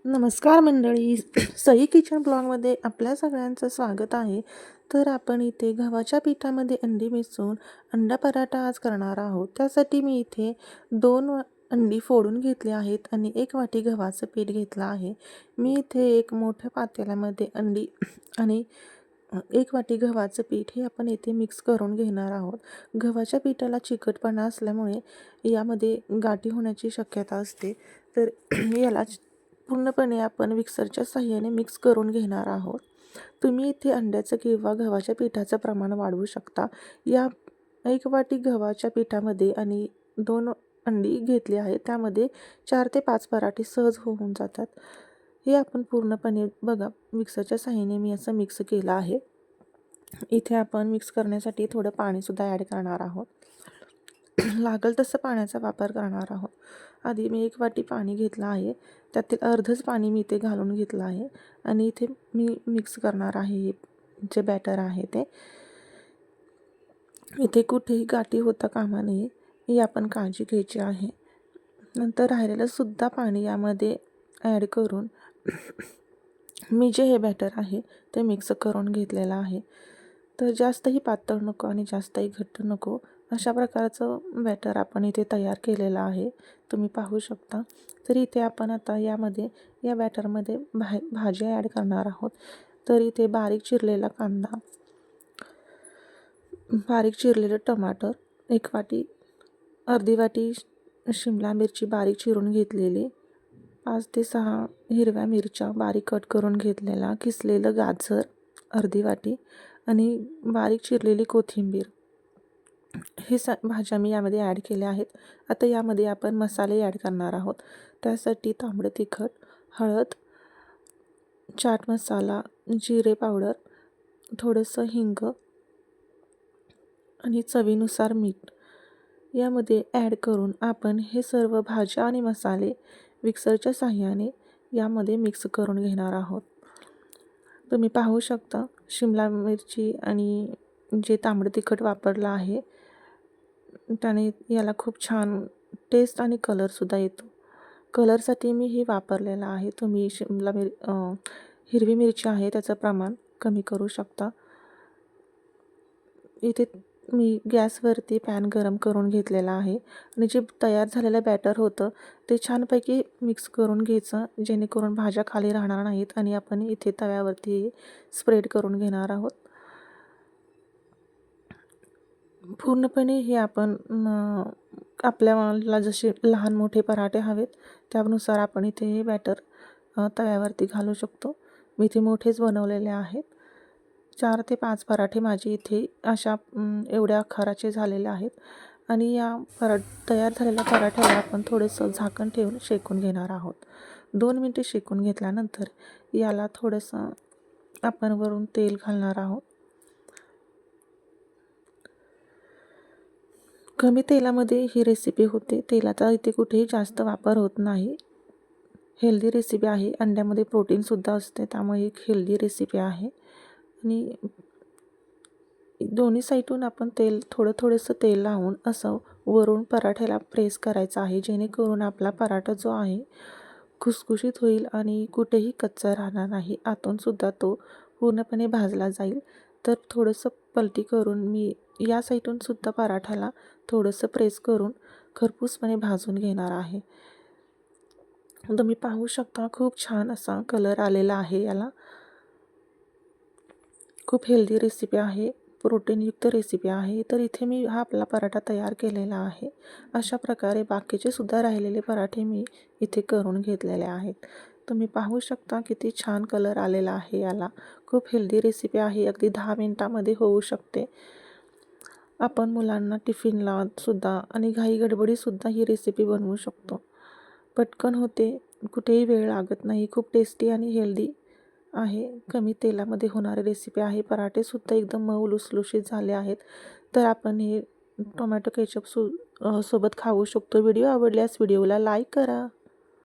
नमस्कार मंडळी. सई किचन ब्लॉगमध्ये आपल्या सगळ्यांचं स्वागत आहे. तर आपण इथे गव्हाच्या पिठामध्ये अंडी मिसळून अंडा पराठा आज करणार आहोत. त्यासाठी मी इथे 2 अंडी फोडून घेतली आहेत आणि 1 वाटी गव्हाचं पीठ घेतलं आहे. मी इथे एक मोठ्या पातेल्यामध्ये अंडी आणि 1 वाटी गव्हाचं पीठ हे आपण इथे मिक्स करून घेणार आहोत. गव्हाच्या पिठाला चिकटपणा असल्यामुळे यामध्ये गाठी होण्याची शक्यता असते. तर याला पूर्णपणे आपण मिक्सरच्या साहाय्याने मिक्स करून घेणार आहोत. तुम्ही इथे अंड्याचं किंवा गव्हाच्या पिठाचं प्रमाण वाढवू शकता. या 1 वाटी गव्हाच्या पिठामध्ये आणि 2 अंडी घेतली आहेत. त्यामध्ये 4 ते 5 पराठे सहज होऊन जातात. हे आपण पूर्णपणे बघा मिक्सरच्या साहाय्याने मी असं मिक्स केलं आहे. इथे आपण मिक्स करण्यासाठी थोडं पाणीसुद्धा ॲड करणार आहोत. लागेल तसं पाण्याचा वापर करणार आहोत. आधी मी 1 वाटी पाणी घेतलं आहे. त्यातील अर्धच पाणी मी इथे घालून घेतलं आहे आणि इथे मी मिक्स करणार आहे जे बॅटर आहे ते. इथे कुठेही गाठी होता कामा नये ही आपण काळजी घ्यायची आहे. नंतर राहिलेलं सुद्धा पाणी यामध्ये ॲड करून मी जे हे बॅटर आहे ते मिक्स करून घेतलेलं आहे. तर जास्तही पातळ नको आणि जास्तही घट्ट नको अशा प्रकारचं बॅटर आपण इथे तयार केलेलं आहे. तुम्ही पाहू शकता. तर इथे आपण आता या बॅटरमध्ये भाज्या ॲड करणार आहोत. तर इथे बारीक चिरलेला कांदा, बारीक चिरलेलं टमाटर, 1 वाटी, अर्धी वाटी शिमला मिरची बारीक चिरून घेतलेली, 5 ते 6 हिरव्या मिरच्या बारीक कट करून घेतलेला, किसलेलं गाजर अर्धी वाटी आणि बारीक चिरलेली कोथिंबीर. हे भाज्या मी यामध्ये ॲड केल्या आहेत. आता यामध्ये आपण मसाले ॲड करणार आहोत. त्यासाठी तांबडं तिखट, हळद, चाट मसाला, जिरे पावडर, थोडंसं हिंग आणि चवीनुसार मीठ यामध्ये ॲड करून आपण हे सर्व भाज्या आणि मसाले मिक्सरच्या साहाय्याने यामध्ये मिक्स करून घेणार आहोत. तुम्ही पाहू शकता शिमला मिरची आणि जे तांबडं तिखट वापरलं आहे त्याने याला खूप छान टेस्ट आणि कलरसुद्धा येतो. कलरसाठी मी हे वापरलेलं आहे. तुम्ही हिरवी मिरची आहे त्याचं प्रमाण कमी करू शकता. इथे मी गॅसवरती पॅन गरम करून घेतलेला आहे आणि जे तयार झालेलं बॅटर होतं ते छानपैकी मिक्स करून घ्यायचं, जेणेकरून भाज्या खाली राहणार नाहीत आणि आपण इथे तव्यावरती स्प्रेड करून घेणार आहोत. पूर्णपणे हे आपण आपल्याला जसे लहान मोठे पराठे हवेत त्यानुसार आपण इथे हे बॅटर तव्यावरती घालू शकतो. मी इथे मोठेच बनवलेले आहेत. 4 ते 5 पराठे माझे इथे अशा एवढ्या आकाराचे झालेले आहेत आणि या तयार झालेल्या पराठ्याला आपण थोडंसं झाकण ठेवून शेकून घेणार आहोत. 2 मिनटे शेकून घेतल्यानंतर याला थोडंसं आपण वरून तेल घालणार आहोत. कमी तेलामध्ये ही रेसिपी होते. तेलाचा इथे कुठेही जास्त वापर होत नाही. हेल्दी रेसिपी आहे. अंड्यामध्ये प्रोटीनसुद्धा असते, त्यामुळे एक हेल्दी रेसिपी आहे. आणि दोन्ही साईडून आपण थोडंसं तेल लावून असं वरून पराठ्याला प्रेस करायचं आहे, जेणेकरून आपला पराठा जो आहे खुसखुशीत होईल आणि कुठेही कच्चा राहणार नाही. आतूनसुद्धा तो पूर्णपणे भाजला जाईल. तर थोडंसं पलटी करून मी या साईडूनसुद्धा पराठ्याला थोडंसं प्रेस करून खरपूसपणे भाजून घेणार आहे. तुम्ही पाहू शकता खूप छान असा कलर आलेला आहे याला. खूप हेल्दी रेसिपी आहे, प्रोटीनयुक्त रेसिपी आहे. तर इथे मी हा आपला पराठा तयार केलेला आहे. अशा प्रकारे बाकीचे सुद्धा राहिलेले पराठे मी इथे करून घेतलेले आहेत. तुम्ही पाहू शकता किती छान कलर आलेला आहे याला. खूप हेल्दी रेसिपी आहे. अगदी 10 मिनिटामध्ये होऊ शकते. आपण मुलांना टिफिनला सुद्धा आणि घाई गडबडीतसुद्धा ही रेसिपी बनवू शकतो. पटकन होते, कुठेही वेळ लागत नाही. खूप टेस्टी आणि हेल्दी आहे. कमी तेलामध्ये होणारी रेसिपी आहे. पराठेसुद्धा एकदम मऊ लुसलुशीत झाले आहेत. तर आपण हे टोमॅटो केचप सोबत खाऊ शकतो. व्हिडिओ आवडल्यास व्हिडिओला लाईक करा.